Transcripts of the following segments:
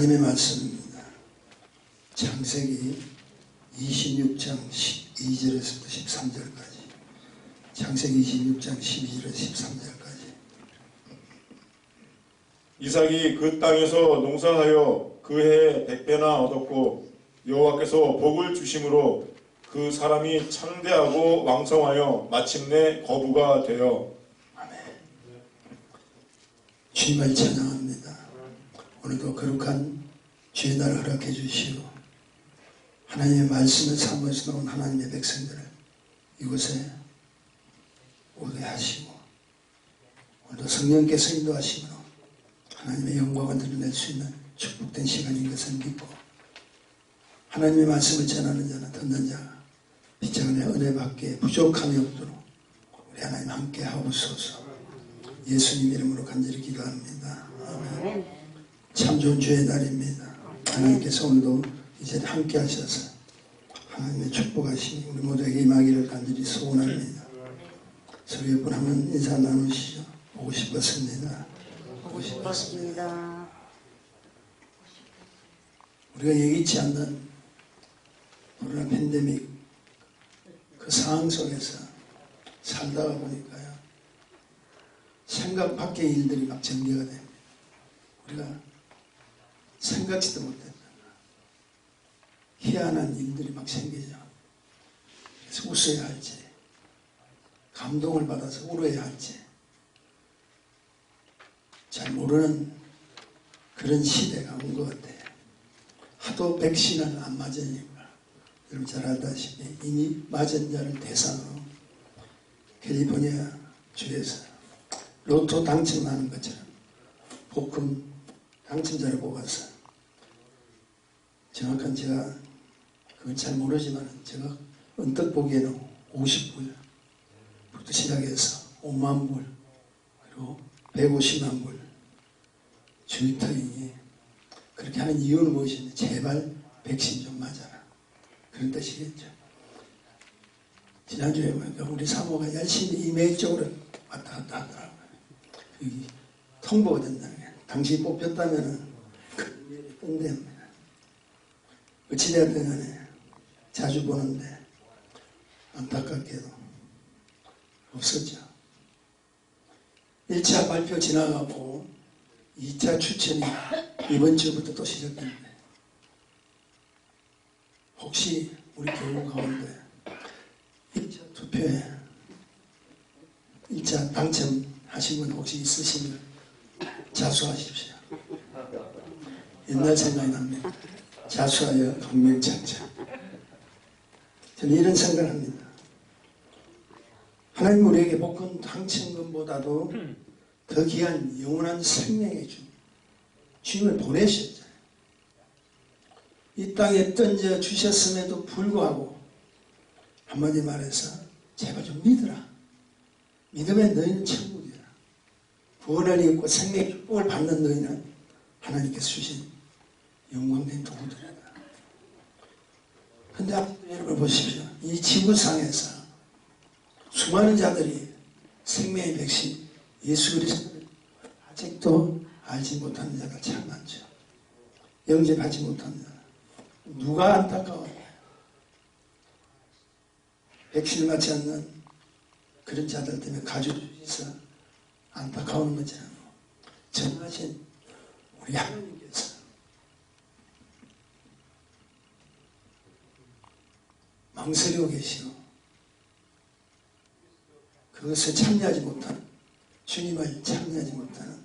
하나님의 말씀입니다. 창세기 26장 12절에서부터 13절까지, 창세기 26장 12절에서 13절까지. 이삭이 그 땅에서 농사하여 그 해에 100배나 얻었고 여호와께서 복을 주심으로 그 사람이 창대하고 왕성하여 마침내 거부가 되어. 아멘. 주님을 찬양합니다. 오늘도 거룩한 주의 날을 허락해 주시오. 하나님의 말씀을 사모해서 나온 하나님의 백성들을 이곳에 오게 하시고, 오늘도 성령께서 인도하시므로 하나님의 영광을 드러낼 수 있는 축복된 시간인 것을 믿고, 하나님의 말씀을 전하는 자나 듣는 자가 빛장의 은혜 받기에 부족함이 없도록 우리 하나님 함께 하옵소서. 예수님 이름으로 간절히 기도합니다. 아멘. 참 좋은 주의 날입니다. 하나님께서 오늘도 이제 함께 하셔서 하나님의 축복하시니 우리 모두에게 임하기를 간절히 소원합니다. 서로 옆분 한번 인사 나누시죠. 보고 싶었습니다. 보고 싶었습니다. 우리가 예기치 않는 코로나 팬데믹 그 상황 속에서 살다가 보니까요, 생각 밖의 일들이 막 전개가 됩니다. 우리가 생각지도 못했던 희한한 일들이 막 생기죠. 그래서 웃어야 할지, 감동을 받아서 울어야 할지 잘 모르는 그런 시대가 온 것 같아요. 하도 백신을 안 맞으니까 여러분 잘 알다시피 이미 맞은 자를 대상으로 캘리포니아 주에서 로또 당첨하는 것처럼 복권 당첨자를 뽑아서, 정확한 제가 그건 잘 모르지만 제가 언뜻 보기에는 50불부터 시작해서 5만 불 그리고 150만 불 주유터이니, 그렇게 하는 이유는 무엇이냐, 제발 백신 좀 맞아라, 그런 뜻이겠죠. 지난주에 보니까 우리 사모가 열심히 이메일 쪽으로 왔다 갔다 하더라고요. 여기 통보가 된다는 게, 당신이 뽑혔다면 그 이메일이 뜬답니다. 어찌되었든 간에 자주 보는데 안타깝게도 없었죠. 1차 발표 지나가고 2차 추천이 이번 주부터 또 시작되는데, 혹시 우리 교우 가운데 1차 투표에 1차 당첨하신 분 혹시 있으시면 자수하십시오. 옛날 생각이 납니다. 자수하여 강명창자. 저는 이런 생각을 합니다. 하나님 우리에게 복권 당첨금보다도 더 귀한 영원한 생명의 주님을 보내셨잖아요. 이 땅에 던져 주셨음에도 불구하고 한마디 말해서 제발 좀 믿으라. 믿으면 너희는 천국이야. 구원을 입고 생명의 축복을 받는 너희는 하나님께서 주신 영광된 도구들이다. 근데 여러분 보십시오. 이 지구상에서 수많은 자들이 생명의 백신 예수 그리스도를 아직도 알지 못하는 자가 참 많죠. 영접하지 못하는 자. 누가 안타까워요? 백신을 맞지 않는 그런 자들 때문에 가족에서 안타까운 것처럼 전하신 우리 하나님께서 망설이고 계시고 그것에 참여하지 못하는, 주님을 참여하지 못하는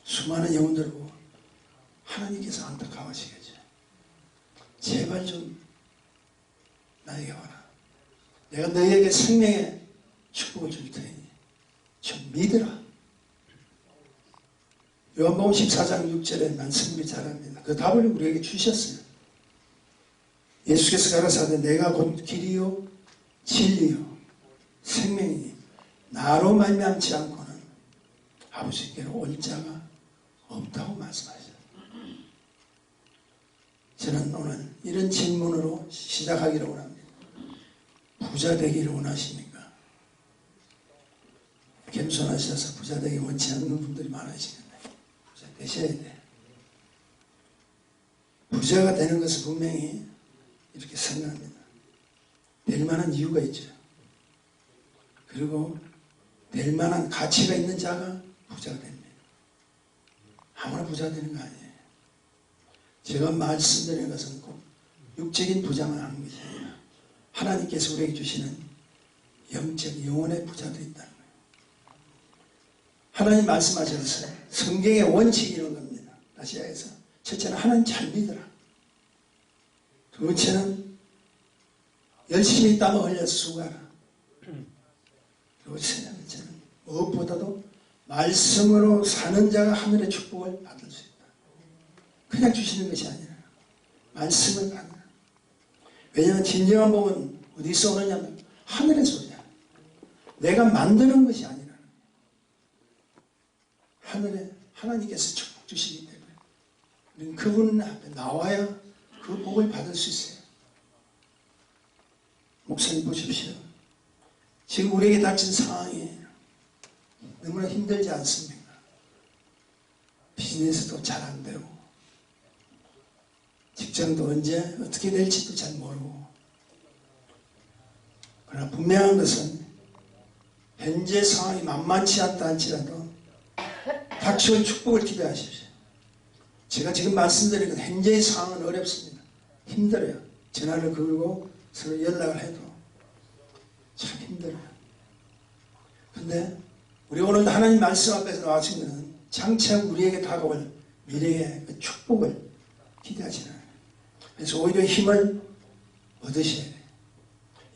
수많은 영혼들을 보고 하나님께서 안타까워하시겠죠. 제발 좀 나에게 와라. 내가 너희에게 생명의 축복을 줄 테니 좀 믿으라. 요한복음 14장 6절에 말씀이 잘합니다. 그 답을 우리에게 주셨어요. 예수께서 가라사대 내가 곧 길이요 진리요 생명이니 나로 말미암지 않고는 아버지께로 올 자가 없다고 말씀하셨어요. 저는 오늘 이런 질문으로 시작하기를 원합니다. 부자 되기를 원하십니까? 겸손하셔서 부자 되기 원치 않는 분들이 많으시겠네. 부자 되셔야 돼. 부자가 되는 것은 분명히 이렇게 생각합니다. 될 만한 이유가 있죠. 그리고 될 만한 가치가 있는 자가 부자가 됩니다. 아무나 부자가 되는 거 아니에요. 제가 말씀드리는 것은 꼭 육적인 부자만 하는 것이 아니라 하나님께서 우리에게 주시는 영적 영혼의 부자도 있다는 거예요. 하나님 말씀하셨어요. 성경의 원칙이 이런 겁니다. 아시아에서 첫째는 하나님 잘 믿어라. 두 번째는 열심히 땀을 흘려 수고하라. 그리고 세 번째는 무엇보다도 말씀으로 사는 자가 하늘의 축복을 받을 수 있다. 그냥 주시는 것이 아니라 말씀을 받는. 왜냐하면 진정한 복은 어디서 오느냐면 하늘에서 오냐. 내가 만드는 것이 아니라 하늘에 하나님께서 축복 주시기 때문에 우리는 그분 앞에 나와야 그 복을 받을 수 있어요. 목사님 보십시오. 지금 우리에게 닥친 상황이 너무나 힘들지 않습니까? 비즈니스도 잘 안 되고 직장도 언제 어떻게 될지도 잘 모르고. 그러나 분명한 것은 현재 상황이 만만치 않다 할지라도 닥쳐온 축복을 기대하십시오. 제가 지금 말씀드린 건 현재의 상황은 어렵습니다. 힘들어요. 전화를 걸고 서로 연락을 해도 참 힘들어요. 근데 우리 오늘 하나님 말씀 앞에서 나와주면 장차 우리에게 다가올 미래의 그 축복을 기대하시는 거예요. 그래서 오히려 힘을 얻으셔야 돼요.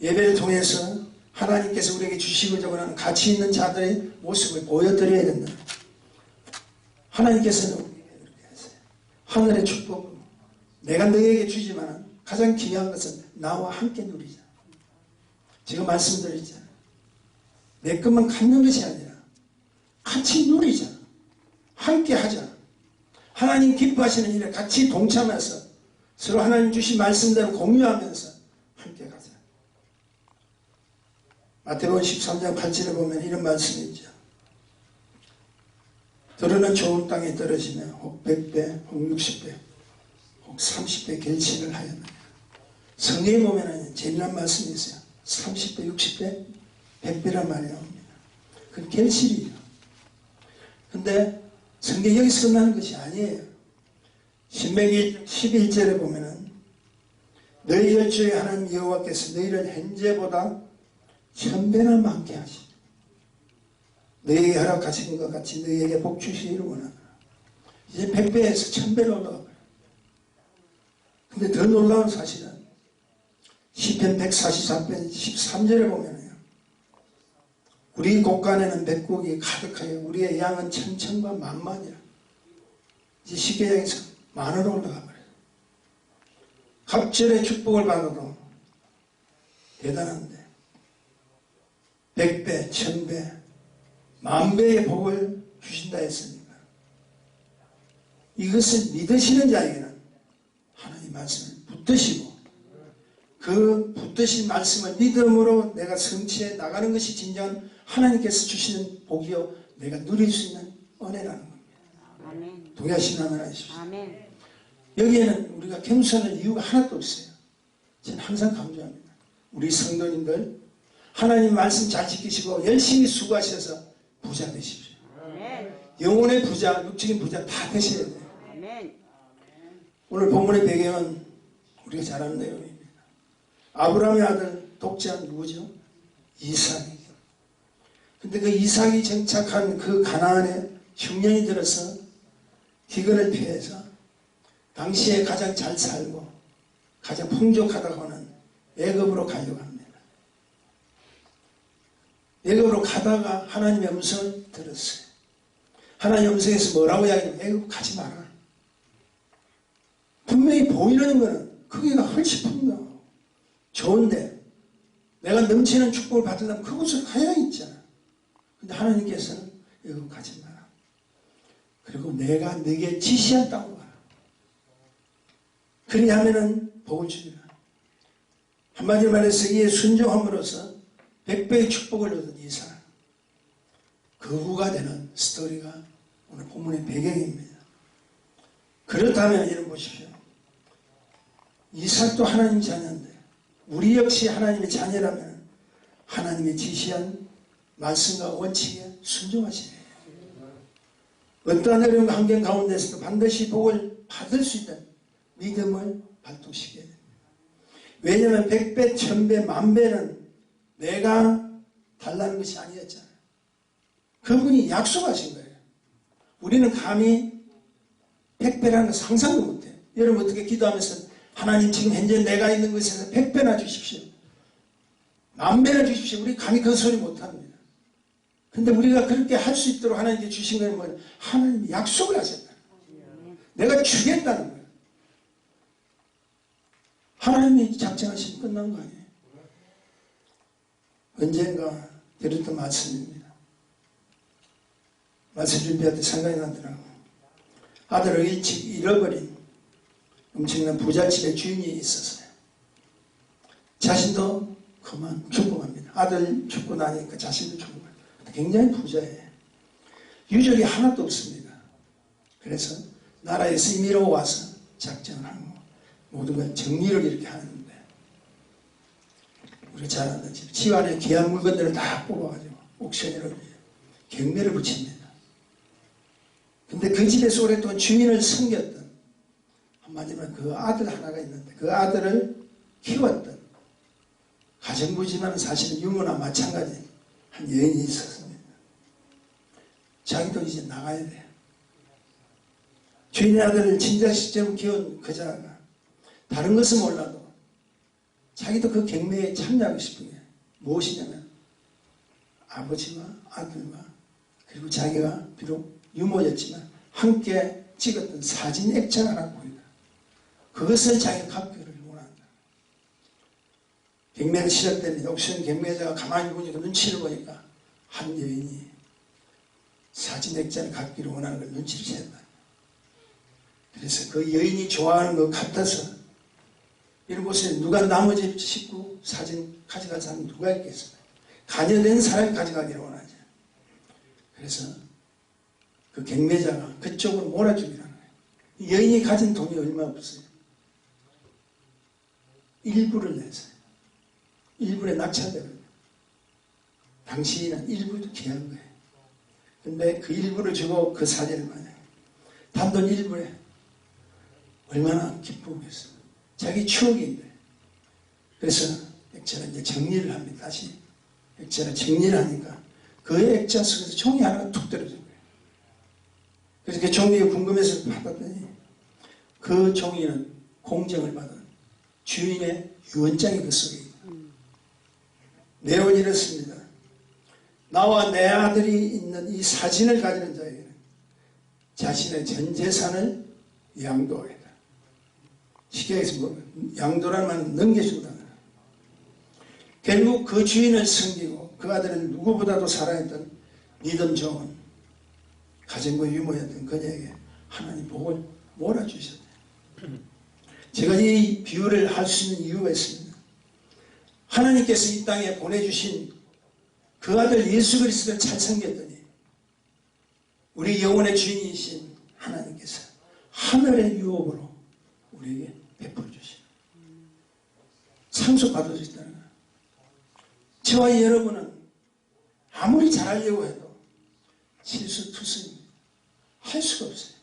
예배를 통해서 하나님께서 우리에게 주시고자 하는 가치 있는 자들의 모습을 보여드려야 된다. 하나님께서는 우리에게 그렇게 하세요. 하늘의 축복, 내가 너에게 주지만 가장 귀한 것은 나와 함께 누리자. 제가 말씀드리잖아요. 내 것만 갖는 것이 아니라 같이 누리자. 함께 하자. 하나님 기뻐하시는 일에 같이 동참해서 서로 하나님 주신 말씀대로 공유하면서 함께 가자. 마태복음 13장 8절에 보면 이런 말씀이 있죠. 들으는 좋은 땅에 떨어지면 혹 100배, 혹 60배, 혹 30배 결실을 하였느냐. 성경에 보면 재미난 말씀이 있어요. 30배, 60배, 100배란 말이 나옵니다. 그건 결실이에요. 근데 성경이 여기서 끝나는 것이 아니에요. 신명기 11절에 보면은 너희 열조의 하나님 여호와께서 너희를 현재보다 1000배나 많게 하시고 너희에게 허락하신 것 같이 너희에게 복 주시기를 원하노라. 이제 100배에서 1000배로 올라가 버려요. 근데 더 놀라운 사실은 시편 143편 13절에 보면요. 우리 곳간에는 백국이 가득하여 우리의 양은 천천과 만만이라. 이제 쉽게 얘기해서 만으로 올라가 버려요. 갑절의 축복을 받아도 대단한데 100배, 1000배, 10,000배의 복을 주신다 했습니다. 이것을 믿으시는 자에게는 하나님 말씀을 붙드시고 그 붙드신 말씀을 믿음으로 내가 성취해 나가는 것이 진정한 하나님께서 주시는 복이요 내가 누릴 수 있는 은혜라는 겁니다. 아멘. 동의하시면 하십시오. 아멘. 여기에는 우리가 겸손할 이유가 하나도 없어요. 저는 항상 강조합니다. 우리 성도님들 하나님 말씀 잘 지키시고 열심히 수고하셔서 부자 되십시오. 아멘. 영혼의 부자, 육적인 부자 다 되셔야 돼요. 아멘. 오늘 본문의 배경은 우리가 잘 아는 내용입니다. 아브라함의 아들 독자 누구죠? 이삭이죠. 근데 그 이삭이 정착한 그 가나안에 흉년이 들어서 기근을 피해서 당시에 가장 잘 살고 가장 풍족하다고 하는 애굽으로 가려고 합니다. 애굽으로 가다가 하나님의 음성을 들었어요. 하나님의 음성에서 뭐라고 이야기하냐면 애굽 가지 마라. 분명히 보이는 거는 크기가 훨씬 풍성하고 좋은데 내가 넘치는 축복을 받으려면 그곳으로 가야 있잖아. 근데 하나님께서는 애굽 가지 마라. 그리고 내가 네게 지시한 땅으로 가라. 그리하면은 복을 주리라. 한마디로 말해서 이에 순종함으로써 100배의 축복을 얻은 이삭. 거구가 되는 스토리가 오늘 본문의 배경입니다. 그렇다면 이런 보십시오. 이삭도 하나님 자녀인데 우리 역시 하나님의 자녀라면 하나님의 지시한 말씀과 원칙에 순종하시네. 어떠한 어려운 환경 가운데서도 반드시 복을 받을 수 있다는 믿음을 발동시켜야 됩니다. 왜냐하면 100배, 1000배, 10,000배는 내가 달라는 것이 아니었잖아요. 그분이 약속하신 거예요. 우리는 감히 100배라는 걸 상상도 못해요. 여러분 어떻게 기도하면서 하나님 지금 현재 내가 있는 것에서 100배나 주십시오. 10,000배나 주십시오. 우리 감히 그 소리 못합니다. 근데 우리가 그렇게 할 수 있도록 하나님께 주신 건 뭐예요? 하나님이 약속을 하셨다. 내가 주겠다는 거예요. 하나님이 작정하시면 끝난 거 아니에요. 언젠가 들었던 말씀입니다. 말씀 준비할 때 생각이 나더라고요. 아들을 일찍 잃어버린 엄청난 부잣집의 주인이 있었어요. 자신도 그만 죽고 갑니다. 아들 죽고 나니까 자신도 죽고 갑니다. 굉장히 부자예요. 유적이 하나도 없습니다. 그래서 나라에서 임의로 와서 작정을 하고 모든 걸 정리를 이렇게 하는데 우리가 잘 아는 집 안에 귀한 물건들을 다 뽑아가지고 옥션으로 경매를 붙입니다. 근데 그 집에서 오랫동안 주인을 섬겼던 한마디로 그 아들 하나가 있는데 그 아들을 키웠던 가정부지만 사실은 유모나 마찬가지 한 여인이 있었습니다. 자기도 이제 나가야 돼요. 주인의 아들을 친자식처럼 키운 그 자가 다른 것은 몰라도 자기도 그 경매에 참여하고 싶은 게 무엇이냐면 아버지와 아들과 그리고 자기가 비록 유모였지만 함께 찍었던 사진 액자가 하나 보인다. 그것을 자기가 갖기를 원한다. 경매가 시작됩니다. 옥션 경매자가 가만히 보니까 눈치를 보니까 한 여인이 사진 액자를 갖기를 원하는 걸 눈치를 챘다. 그래서 그 여인이 좋아하는 것 같아서 이런 곳에 누가 나머지 식구 사진 가져갈 사람이 누가 있겠어요? 간여된 사람이 가져가기를 원하죠. 그래서 그 경매자가 그쪽으로 몰아주기라는 거예요. 여인이 가진 돈이 얼마 없어요. 일부를 냈어요. 일부에 낙찰되거든요. 당시에는 일부도 귀한 거예요. 근데 그 일부를 주고 그 사진을 만약에 단돈 일부에 얼마나 기쁘겠어요. 자기 추억인데. 그래서 액자를 이제 정리를 합니다. 다시 액자를 정리를 하니까 그 액자 속에서 종이 하나가 툭 떨어진 거예요. 그래서 그 종이가 궁금해서 받았더니 그 종이는 공정을 받은 주인의 유언장이 그 속에 있다. 내용은 이렇습니다. 나와 내 아들이 있는 이 사진을 가지는 자에게는 자신의 전 재산을 양도하겠다. 쉽게 해서 양도라는 말은 넘겨준다는 거예요. 결국 그 주인을 섬기고 그 아들은 누구보다도 사랑했던 믿음 좋은 가정부 유모였던 그녀에게 하나님 복을 몰아주셨대요. 제가 이 비유를 할 수 있는 이유가 있습니다. 하나님께서 이 땅에 보내주신 그 아들 예수 그리스도를 잘 섬겼더니 우리 영혼의 주인이신 하나님께서 하늘의 유업으로 우리에게 베풀어 주시는 상속 받아주셨다는 거예요. 저와 여러분은 아무리 잘하려고 해도 실수투성입니다. 할 수가 없어요.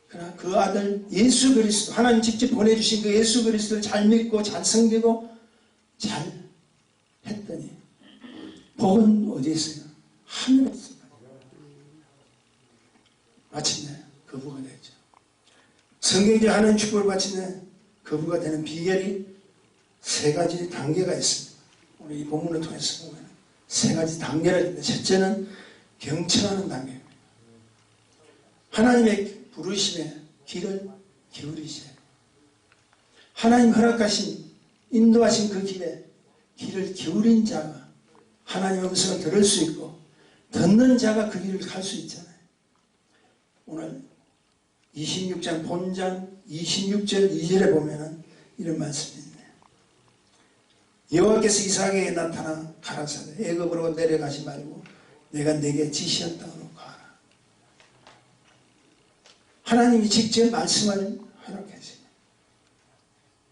그러나 그 아들 예수 그리스도 하나님 직접 보내주신 그 예수 그리스도를 잘 믿고 잘 섬기고 잘 했더니 복은 어디에 있어요? 하늘에 있어요. 마침내 거부가 되죠. 성경적 하나님 축복을 마침내 거부가 되는 비결이 세 가지 단계가 있습니다. 우리 이 본문을 통해서 보면 세 가지 단계를 했는데 첫째는 경청하는 단계입니다. 하나님의 부르심에 귀를 기울이세요. 하나님 허락하신 인도하신 그 길에 귀를 기울인 자가 하나님의 음성을 들을 수 있고 듣는 자가 그 길을 갈 수 있잖아요. 오늘 26장 본장 26절 2절에 보면은 이런 말씀이 있네요. 여호와께서 이삭에게 나타나 가라사대 애굽으로 내려가지 말고 내가 네게 지시한 땅으로 가라. 하나님이 직접 말씀을 허락하세요.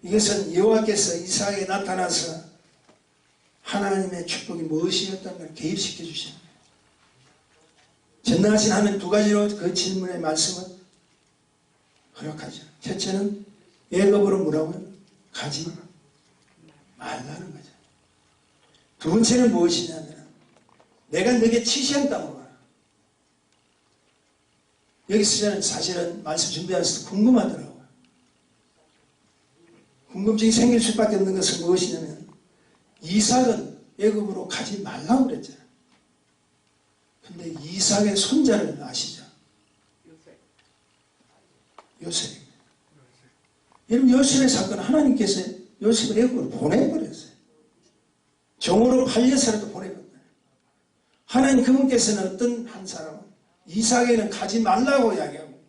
이것은 여호와께서 이삭에게 나타나서 하나님의 축복이 무엇이었다는 걸 개입시켜 주시는 거예요. 전능하신 하나님 두 가지로 그 질문의 말씀은 허락하죠. 첫째는 애굽으로 뭐라고요? 가지 말라는 거죠. 두 번째는 무엇이냐면 내가 너에게 지시한 땅으로 가라. 여기서 저는 사실은 말씀 준비하면서 궁금하더라고요. 궁금증이 생길 수밖에 없는 것은 무엇이냐면 이삭은 애굽으로 가지 말라고 그랬잖아요. 근데 이삭의 손자를 아시죠? 요셉. 여러분 요셉의 사건은 하나님께서 요셉을 애굽으로 보내버렸어요. 종으로 팔려서라도 보내버렸어요. 하나님 그분께서는 어떤 한 사람은 이삭에는 가지 말라고 이야기하고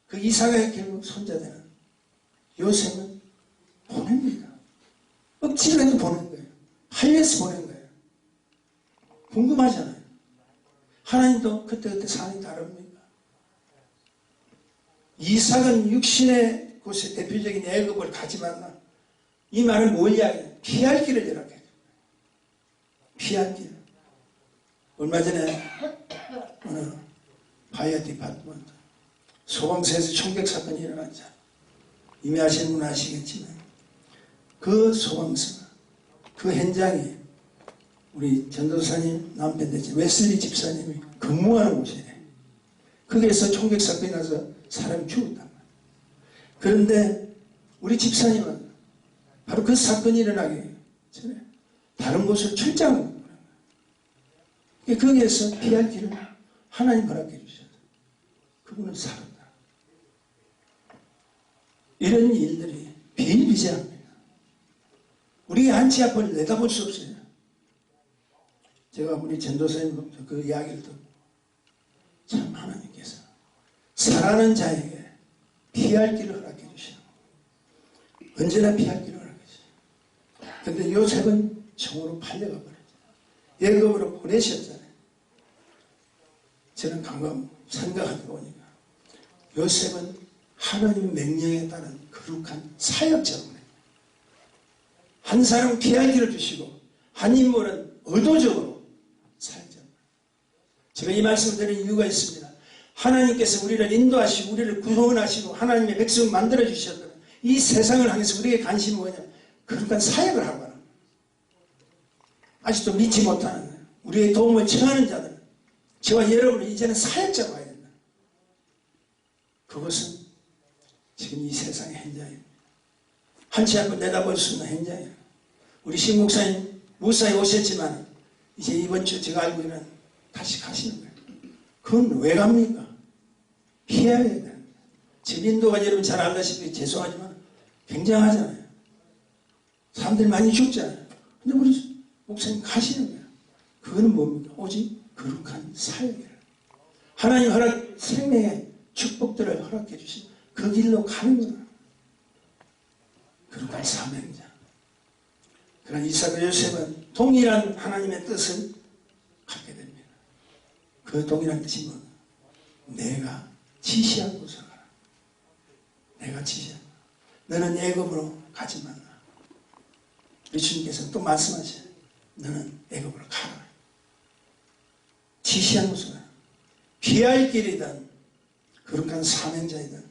그 이삭의 결국 손자되는 요셉은 보냅니다. 억지로 해도 보낸 거예요. 팔려서 보낸 거예요. 궁금하잖아요. 하나님도 그때그때 상황이 다릅니까? 이삭은 육신의 곳에 대표적인 애굽을 가지 말라. 이 말은 뭘 이야기해요? 피할 길을 열어요. 피할 길. 얼마 전에 어느 바이오 디파트먼트 소방서에서 총격 사건이 일어났잖아요. 이미 아시는 분은 아시겠지만 그 소방서 그 현장이 우리 전도사님 남편 되신 웨슬리 집사님이 근무하는 곳이에요. 거기에서 총격 사건이 나서 사람이 죽었단 말이에요. 그런데 우리 집사님은 바로 그 사건이 일어나기 전에 다른 곳을 출장한 거예요. 거기에서 피할 길을 하나님 허락해 주셔서 그분은 살았다. 이런 일들이 비일비재합니다. 우리의 한치 앞을 내다볼 수 없어요. 제가 우리 전도사님 그 이야기를 듣고 참 하나님께서 살아가는 자에게 피할 길을 허락해 주시고 언제나 피할 길을 허락해 주시고 그런데 요셉은 종으로 팔려가 버렸죠. 애굽으로 보내셨잖아요. 저는 방금 생각하다 보니까 요셉은 하나님 명령에 따른 거룩한 사역자입니다. 한 사람은 피할 길을 주시고 한 인물은 의도적으로 사역자입니다. 제가 이 말씀을 드리는 이유가 있습니다. 하나님께서 우리를 인도하시고 우리를 구원하시고 하나님의 백성을 만들어주셨다면 이 세상을 향해서 우리에게 관심이 뭐냐면 거룩한 사역을 하고 하는 거예요. 아직도 믿지 못하는 우리의 도움을 청하는 자들은 저와 여러분은 이제는 사역자가 와야 된다. 그것은 지금 이 세상의 현장입니다. 한치 앞을 내다볼 수 있는 현장이에요. 우리 신 목사님 무사히 오셨지만 이제 이번 주 제가 알고 있는 다시 가시는 거예요. 그건 왜 갑니까? 피해야 됩니다. 지금 인도가 여러분 잘 알다시피 죄송하지만 굉장하잖아요. 사람들이 많이 죽잖아요. 근데 우리 목사님 가시는 거예요. 그거는 뭡니까? 오직 거룩한 사역이에요. 하나님 허락 생명의 축복들을 허락해 주신 그 길로 가는 거예요. 거룩한 사명자. 그러나 이삭과 요셉은 동일한 하나님의 뜻을 갖게 됩니다. 그 동일한 뜻이 뭐냐? 내가 지시한 곳으로 가라. 내가 지시한 너는 애굽으로 가지 말라. 우리 주님께서는 또 말씀하셔요. 너는 애굽으로 가라. 지시한 곳으로 가라. 피할 길이든 거룩한 사명자이든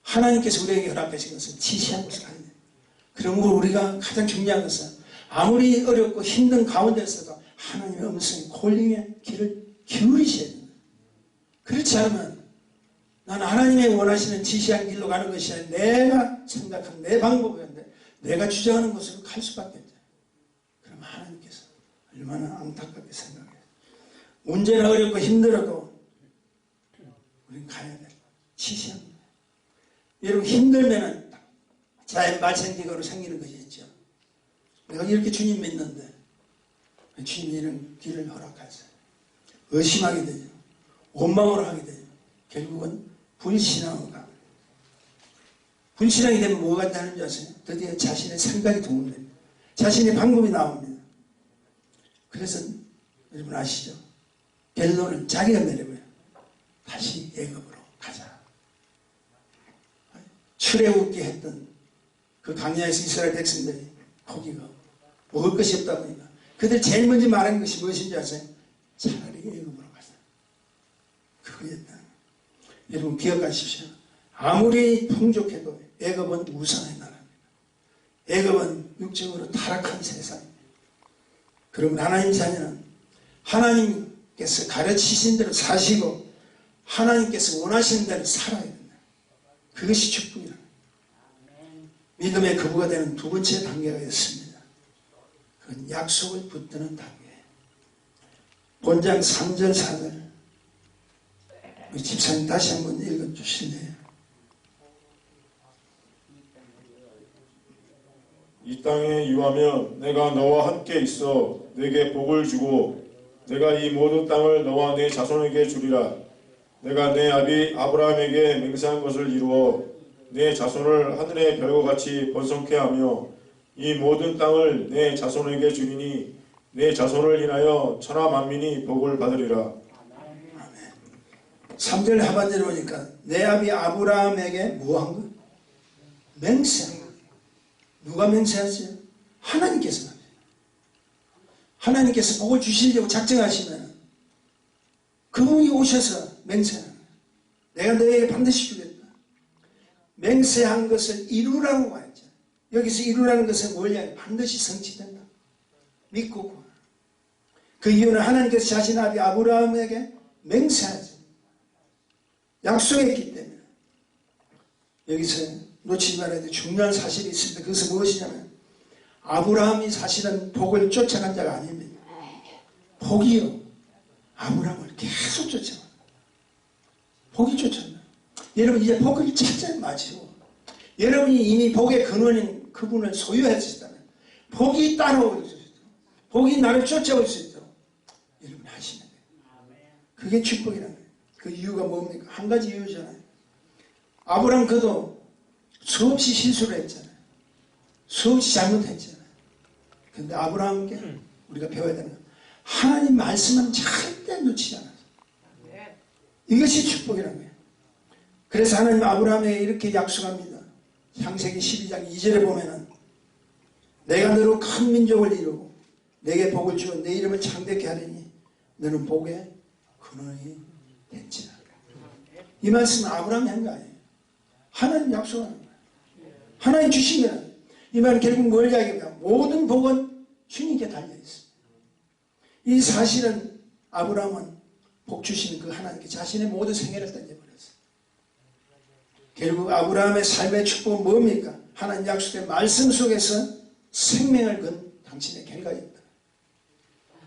하나님께서 우리에게 허락하신 것은 지시한 곳으로 가야 돼요. 그러므로 우리가 가장 중요한 것은 아무리 어렵고 힘든 가운데서도 하나님의 음성의 콜링의 길을 기울이셔야 됩니다. 그렇지 않으면 나는 하나님의 원하시는 지시한 길로 가는 것이 아니라 내가 생각한 내 방법이었는데 내가 주장하는 곳으로 갈 수밖에 없죠. 그럼 하나님께서 얼마나 안타깝게 생각해요. 문제는 어렵고 힘들어도 우리는 가야 돼. 지시한 거예요. 여러분 힘들면은 자연 발생기구로 생기는 것이 있죠. 내가 이렇게 주님 믿는데 주님이 이런 길을 허락하세요. 의심하게 되죠. 원망으로 하게 되죠. 결국은 불신앙으로 가요. 불신앙이 되면 뭐가 되는 줄 아세요? 드디어 자신의 생각이 동원됩니다. 자신의 방법이 나옵니다. 그래서 여러분 아시죠? 결론은 자기가 내려버려요. 다시 애굽으로 가자. 출애굽게 했던 그 광야에서 이스라엘 백성들이 포기가 먹을 것이 없다 보니까 그들 제일 먼저 말한 것이 무엇인지 아세요? 차라리 애굽으로 가자. 그거였다. 여러분 기억하십시오. 아무리 풍족해도 애굽은 우상의 나라입니다. 애굽은 육적으로 타락한 세상입니다. 그러면 하나님 자녀는 하나님께서 가르치신 대로 사시고 하나님께서 원하시는 대로 살아야 된다. 그것이 축복이다. 믿음의 거부가 되는 두 번째 단계가 있습니다. 그건 약속을 붙드는 단계. 본장 3절 4절 우리 집사님 다시 한번 읽어주실래요? 이 땅에 유하면 내가 너와 함께 있어 내게 복을 주고 내가 이 모든 땅을 너와 내 자손에게 주리라. 내가 내 아비 아브라함에게 맹세한 것을 이루어 내 자손을 하늘의 별과 같이 번성케 하며 이 모든 땅을 내 자손에게 주리니 내 자손을 인하여 천하 만민이 복을 받으리라. 3절 하반절에 보니까 내 아비 아브라함에게 뭐한 거? 맹세한 거. 누가 맹세하지? 하나님께서. 하나님께서 복을 주시려고 작정하시면 그분이 오셔서 맹세하는 거예요. 내가 너에게 반드시 주겠다. 맹세한 것을 이루라고 말했죠. 여기서 이루라는 것은 뭐냐? 반드시 성취된다. 믿고 구하라. 그 이유는 하나님께서 자신 아비 아브라함에게 맹세하죠. 약속했기 때문에. 여기서 놓치지 말아야 될 중요한 사실이 있습니다. 그것은 무엇이냐면 아브라함이 사실은 복을 쫓아간 자가 아닙니다. 복이요. 아브라함을 계속 쫓아가. 복이 쫓아가. 여러분 이제 복을 찾아야 마시고 여러분이 이미 복의 근원인 그분을 소유했었다면 복이 따라올 수 있도록 복이 나를 쫓아올 수 있도록 여러분이 하시면 돼요. 그게 축복이라는 거예요. 그 이유가 뭡니까? 한 가지 이유잖아요. 아브라함 그도 수없이 실수를 했잖아요. 수없이 잘못했잖아요. 그런데 아브라함께 우리가 배워야 되는 건 하나님 말씀은 절대 놓치지 않아요. 이것이 축복이라는 거예요. 그래서 하나님 아브라함에게 이렇게 약속합니다. 창세기 12장 2절에 보면은 내가 너로 큰 민족을 이루고 내게 복을 주어 내 이름을 창대케 하리니 너는 복의 근원이 됐지라. 이 말씀은 아브라함이 한 거 아니에요. 하나님 약속하는 거예요. 하나님 주신 거예요. 이 말은 결국 뭘 이야기합니까? 모든 복은 주님께 달려있습니다. 이 사실은 아브라함은 복 주시는 그 하나님께 자신의 모든 생애를 던져버렸어요. 결국 아브라함의 삶의 축복은 뭡니까? 하나님 약속의 말씀 속에서 생명을 건 당신의 결과였다.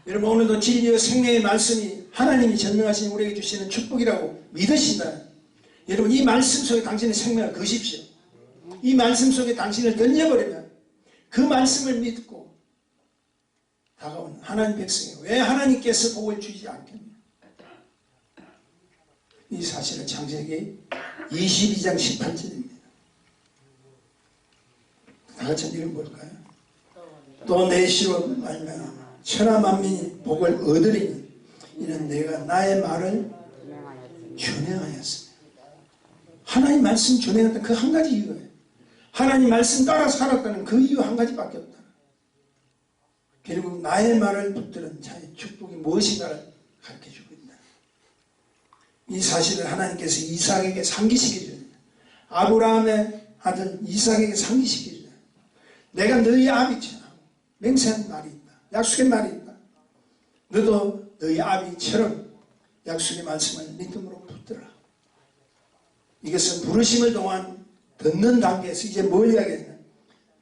여러분 오늘도 진리와 생명의 말씀이 하나님이 전능하신 우리에게 주시는 축복이라고 믿으신다면 여러분 이 말씀 속에 당신의 생명을 거십시오. 이 말씀 속에 당신을 던져버리면 그 말씀을 믿고 다가오는 하나님 백성이 왜 하나님께서 복을 주지 않겠냐. 이 사실은 창세기 22장 18절입니다. 다같이 읽어볼까요? 또 내 시로 말미암아 천하 만민이 복을 얻으리니 이는 내가 나의 말을 준행하였습니다. 하나님 말씀 준행했던 그 한 가지 이유예요. 하나님 말씀 따라 살았다는 그 이유 한 가지밖에 없다. 결국 나의 말을 붙들은 자의 축복이 무엇인가를 가르쳐주고 있다. 이 사실을 하나님께서 이삭에게 상기시켜줘야 된다. 아브라함의 아들 이삭에게 상기시켜줘야 된다. 내가 너희 아비처럼 맹세한 말이 있다. 약속의 말이 있다. 너도 너희 아비처럼 약속의 말씀을 믿음으로 붙들어라. 이것은 부르심을 동안 듣는 단계에서 이제 뭘 이야기하냐.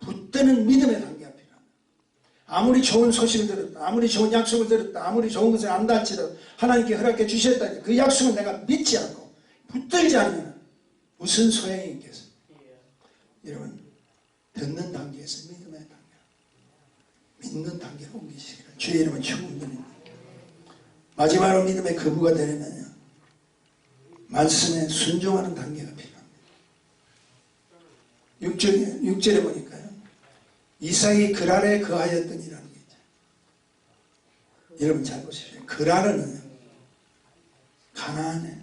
붙드는 믿음의 단계가 필요합니다. 아무리 좋은 소식을 들었다. 아무리 좋은 약속을 들었다. 아무리 좋은 것을 안다 할지라도 하나님께 허락해 주셨다. 그 약속을 내가 믿지 않고 붙들지 않으면 무슨 소용이 있겠어요? 여러분 듣는 단계에서 믿음의 단계 믿는 단계로 옮기시기를 주의 이름은 축원드립니다. 마지막으로 믿음의 거부가 되려면요 말씀에 순종하는 단계가 필요합니다. 6절에 보니까요 이삭이 그랄에 거하였더니라는 게 있죠. 여러분 잘 보십시오. 그랄은 가나안의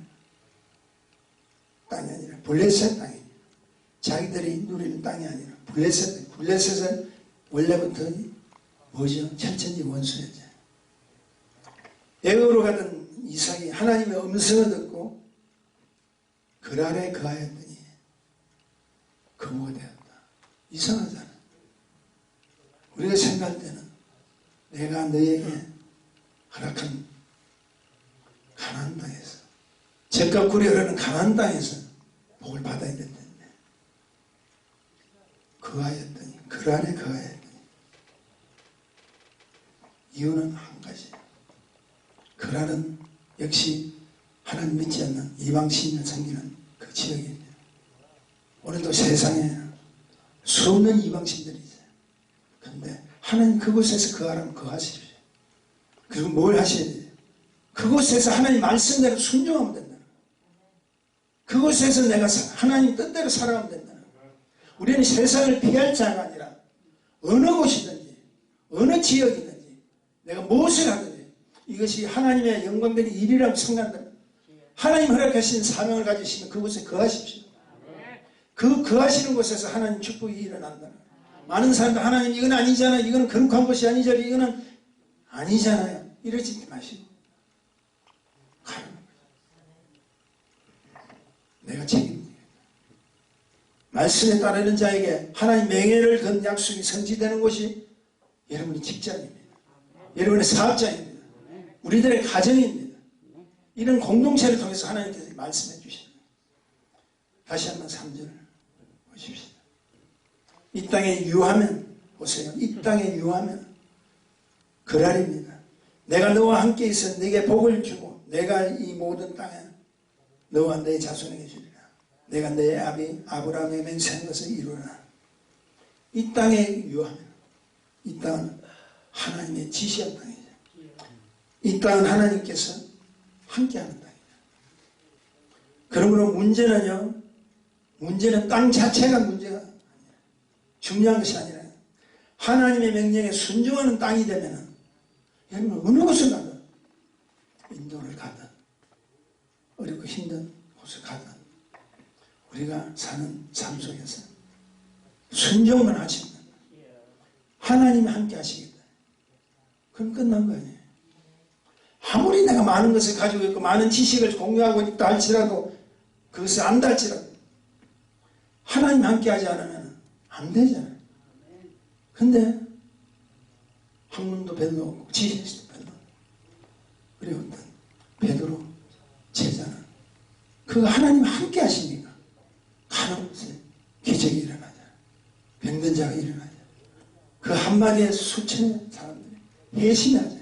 땅이 아니라 블레셋 땅이에요. 자기들이 누리는 땅이 아니라 블레셋은 원래부터 뭐죠? 천천히 원수였죠. 애굽으로 가던 이삭이 하나님의 음성을 듣고 그랄에 거하였더니 거부가 되었다. 이상하잖아. 우리가 생각할 때는 내가 너에게 허락한 가나안 땅에서 젖과 꿀이 흐르는 가나안 땅에서 복을 받아야 된다는데 거하였더니 그랄에 거하였더니 이유는 한 가지. 그랄은 역시 하나님 믿지 않는 이방 신을 섬기는 그 지역입니다. 오늘도 세상에 수없는 이방 신들이 있어요. 그런데 하나님 그곳에서 거하라면 거하십시오. 그리고 뭘 하셔야 돼요? 그곳에서 하나님 말씀대로 순종하면 된다. 그곳에서 내가 하나님 뜻대로 살아가면 된다. 우리는 세상을 피할 자가 아니라 어느 곳이든지 어느 지역이든지 내가 무엇을 하든지 이것이 하나님의 영광된 일이라고 생각한다면 하나님 허락하신 사명을 가지시면 그곳에 거하십시오. 그 거하시는 곳에서 하나님 축복이 일어난다. 많은 사람들 하나님 이건 아니잖아, 이건 거룩한 곳이 아니잖아, 이거는 아니잖아요. 이러지 마시고 가는 거예요. 내가 책임져요. 말씀에 따르는 자에게 하나님 명예를 건 약속이 성취되는 곳이 여러분의 직장입니다. 여러분의 사업장입니다. 우리들의 가정입니다. 이런 공동체를 통해서 하나님께서 말씀해 주십니다. 다시 한번 3절을 보십시오. 이 땅에 유하면 보세요. 이 땅에 유하면 그랄입니다. 내가 너와 함께 있어 네게 복을 주고 내가 이 모든 땅에 너와 내 자손에게 주리라. 내가 내 아비 아브라함의 맹세한 것을 이루라. 이 땅에 유하면 이 땅은 하나님의 지시한 땅이죠. 이 땅은 하나님께서 함께하는 땅이죠. 그러므로 문제는 땅 자체가 문제가 아니라 중요한 것이 아니라 하나님의 명령에 순종하는 땅이 되면 여러분 어느 곳을 가든 인도를 가든 어렵고 힘든 곳을 가든 우리가 사는 삶 속에서 순종만 하시면 하나님이 함께 하시겠다. 그럼 끝난 거 아니에요. 아무리 내가 많은 것을 가지고 있고 많은 지식을 공유하고 있다 할지라도 그것을 안다 할지라도 하나님 함께 하지 않으면 안 되잖아요. 근데 학문도 별로 없고 지식도 별로 없고 그리고 어떤 베드로 제자는 그거 하나님 함께 하시니까 가는 곳에 기적이 일어나잖아요. 병든 자가 일어나잖아요. 그 한마디에 수천의 사람들이 회심하잖아요.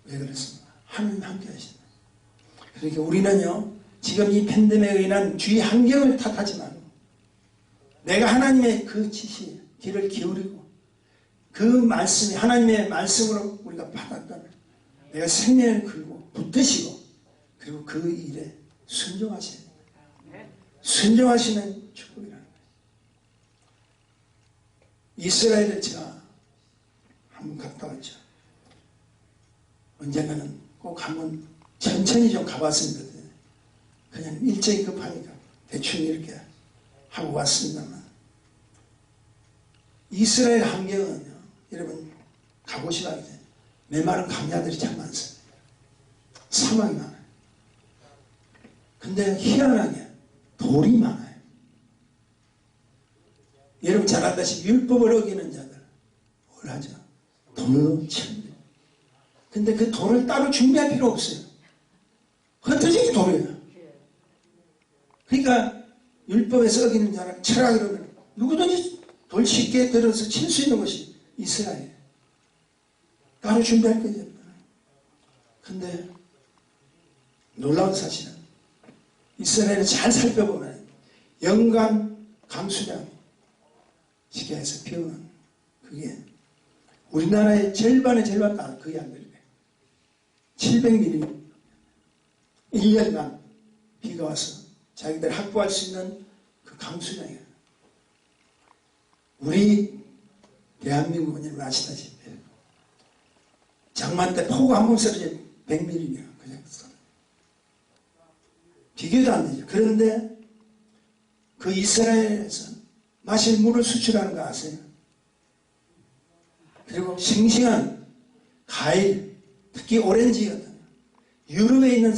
왜 그렇습니까? 하나님 함께 하신다. 그러니까 우리는요 지금 이 팬데믹에 의한 주위 환경을 탓하지 말고 내가 하나님의 그 지시에 귀를 기울이고 그 말씀이 하나님의 말씀으로 우리가 받았다면 내가 생명을 걸고 붙드시고 그리고 그 일에 순종하셔야 됩니다. 순종하시는 축복이라는 거예요. 이스라엘을 제가 한번 갔다 왔죠. 언젠가는 꼭 한번 천천히 좀 가봤습니다. 그냥 일정이 급하니까 대충 이렇게 하고 왔습니다만 이스라엘 환경은요 여러분 가보시라고 해요. 메마른 강야들이 참 많습니다. 사막이 많아요. 근데 희한하게 돌이 많아요. 여러분 잘 알다시피 율법을 어기는 자들 뭘 하죠? 돌로 칩니다. 근데 그 돌을 따로 준비할 필요 없어요. 흩어진 게 돌이에요. 그러니까 율법에서 어기는 자는 철학 이러면 누구든지 돌 쉽게 들어서 칠 수 있는 것이 이스라엘. 따로 준비할 거죠. 근데 놀라운 사실은 이스라엘을 잘 살펴보면 연간 강수량이 쉽게 해서 비 오는 그게 우리나라의 절반의 절반 다 거의 안 돼요. 700mm 1년간 비가 와서 자기들 확보할 수 있는 그 강수량이에요. 우리 대한민국은 아시다시피 장마 때 폭우 한 번 쏟아지면 100mm예요. 그냥 비교도 안 되죠. 그런데 그 이스라엘에서 마실 물을 수출하는 거 아세요? 그리고 싱싱한 과일, 특히 오렌지거든요. 유럽에 있는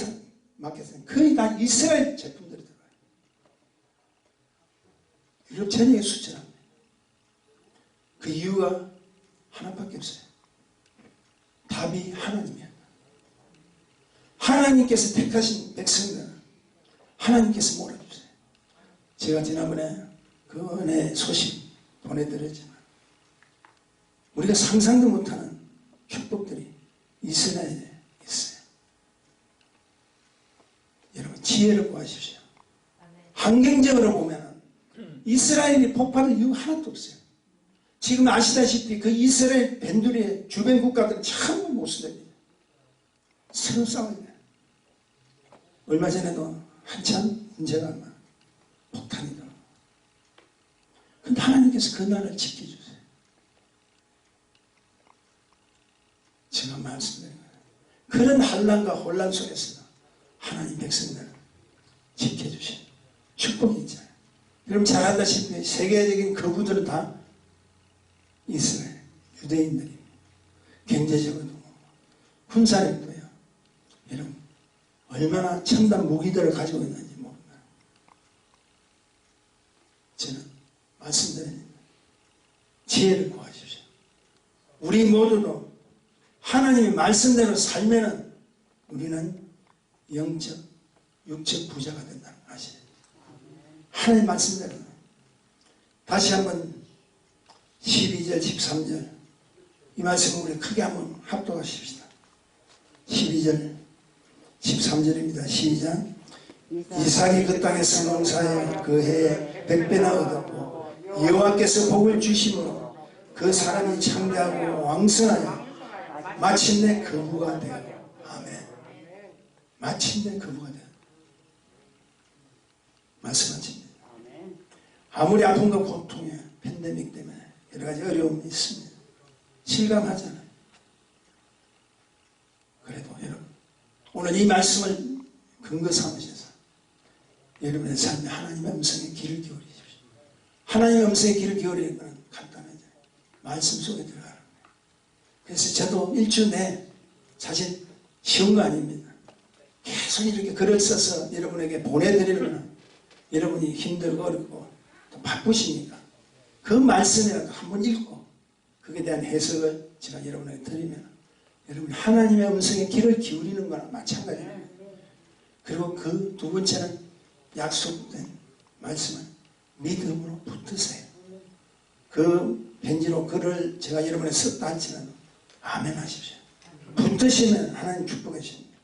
마켓은 거의 다 이스라엘 제품들이 들어가요. 유럽 전역에 수출합니다. 그 이유가 하나밖에 없어요. 답이 하나님이에요. 하나님께서 택하신 백성들은 하나님께서 몰아주세요. 제가 지난번에 그 은혜 소식 보내드렸지만 우리가 상상도 못하는 축복들이 이스라엘에 있어요. 여러분 지혜를 구하십시오. 환경적으로 보면 이스라엘이 폭발할 이유가 하나도 없어요. 지금 아시다시피 그 이스라엘 벤두리의 주변 국가들은 참 모순됩니다. 서로 싸워야 돼요. 얼마 전에도 한참 문제가 폭탄이 들어요. 근데 하나님께서 그 나라를 지켜주세요. 제가 말씀드린 거예요. 그런 환난과 혼란 속에서 하나님 백성들을 지켜주신 축복이 있잖아요. 여러분 잘 알다시피 세계적인 거부들은 다 이스라엘 유대인들입니다. 경제적으로도 군사력도요. 여러분 얼마나 첨단 무기들을 가지고 있는지 모릅니다. 저는 말씀드립니다. 지혜를 구하십시오. 우리 모두도 하나님의 말씀대로 살면은 우리는 영적, 육적 부자가 된다는 거 아시죠? 하나님 말씀대로. 다시 한번 12절, 13절 이 말씀을 우리 크게 한번 합독하십시다. 12절, 13절입니다. 시작. 이삭이 그 땅에서 농사하여 그 해에 100배나 얻었고 여호와께서 복을 주심으로 그 사람이 창대하고 왕성하여 마침내 거부가 되고. 아멘. 마침내 거부가 되고. 말씀하십니다. 아무리 아픔과 고통에 팬데믹 때문에 여러 가지 어려움이 있습니다. 실감하잖아요. 그래도 여러분 오늘 이 말씀을 근거 삼으셔서 여러분의 삶에 하나님의 음성에 귀를 기울이십시오. 하나님의 음성에 귀를 기울이는 건 간단하죠. 말씀 속에 들어가는 거예요. 그래서 저도 일주 내 사실 쉬운 거 아닙니다. 계속 이렇게 글을 써서 여러분에게 보내드리는 건 여러분이 힘들고 어렵고 또 바쁘시니까 그 말씀이라도 한번 읽고 그에 대한 해석을 제가 여러분에게 드리면 여러분 하나님의 음성에 귀를 기울이는 거나 마찬가지입니다. 그리고 그 두 번째는 약속된 말씀을 믿음으로 붙으세요. 그 편지로 글을 제가 여러분에 썼다 할지라도 아멘 하십시오. 붙으시면 하나님 축복해 주십니다.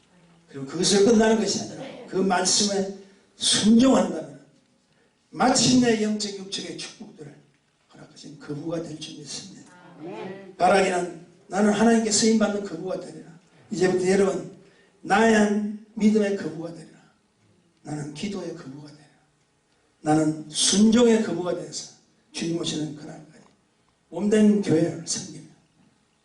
그리고 그것을 끝나는 것이 아니라 그 말씀에 순종한다면 마침내 영적 육적의 축복들을 허락하신 거부가 될 줄 믿습니다. 바라기는 나는 하나님께 쓰임받는 거부가 되리라. 이제부터 여러분 나의 믿음의 거부가 되리라. 나는 기도의 거부가 되리라. 나는 순종의 거부가 되어서 주님 오시는 그날까지 몸된 교회를 섬기며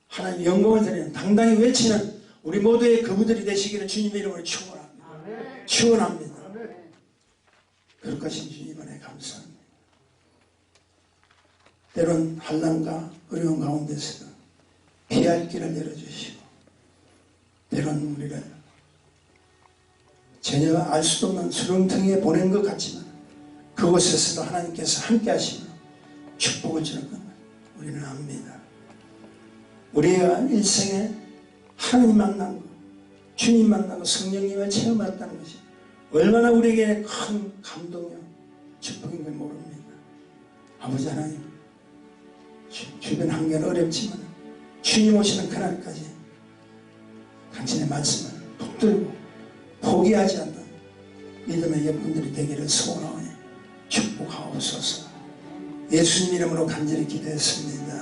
하나님 영광을 드리는 당당히 외치는 우리 모두의 거부들이 되시기를 주님의 이름으로 축원합니다. 축원합니다. 거룩하신 주님 안에 감사합니다. 때론 환난과 어려운 가운데서도 피할 길을 열어주시고 때론 우리를 전혀 알 수도 없는 수렁텅이에 보낸 것 같지만 그곳에서도 하나님께서 함께 하시며 축복을 주는 것을 우리는 압니다. 우리가 일생에 하나님 만난 것, 주님 만난 것, 성령님을 체험했다는 것이 얼마나 우리에게 큰 감동이요 축복인 걸 모릅니다. 아버지 하나님 주변 환경은 어렵지만 주님 오시는 그날까지 당신의 말씀을 붙들고 포기하지 않는 믿음의 여러분들이 되기를 소원하오니 축복하옵소서. 예수님 이름으로 간절히 기도했습니다.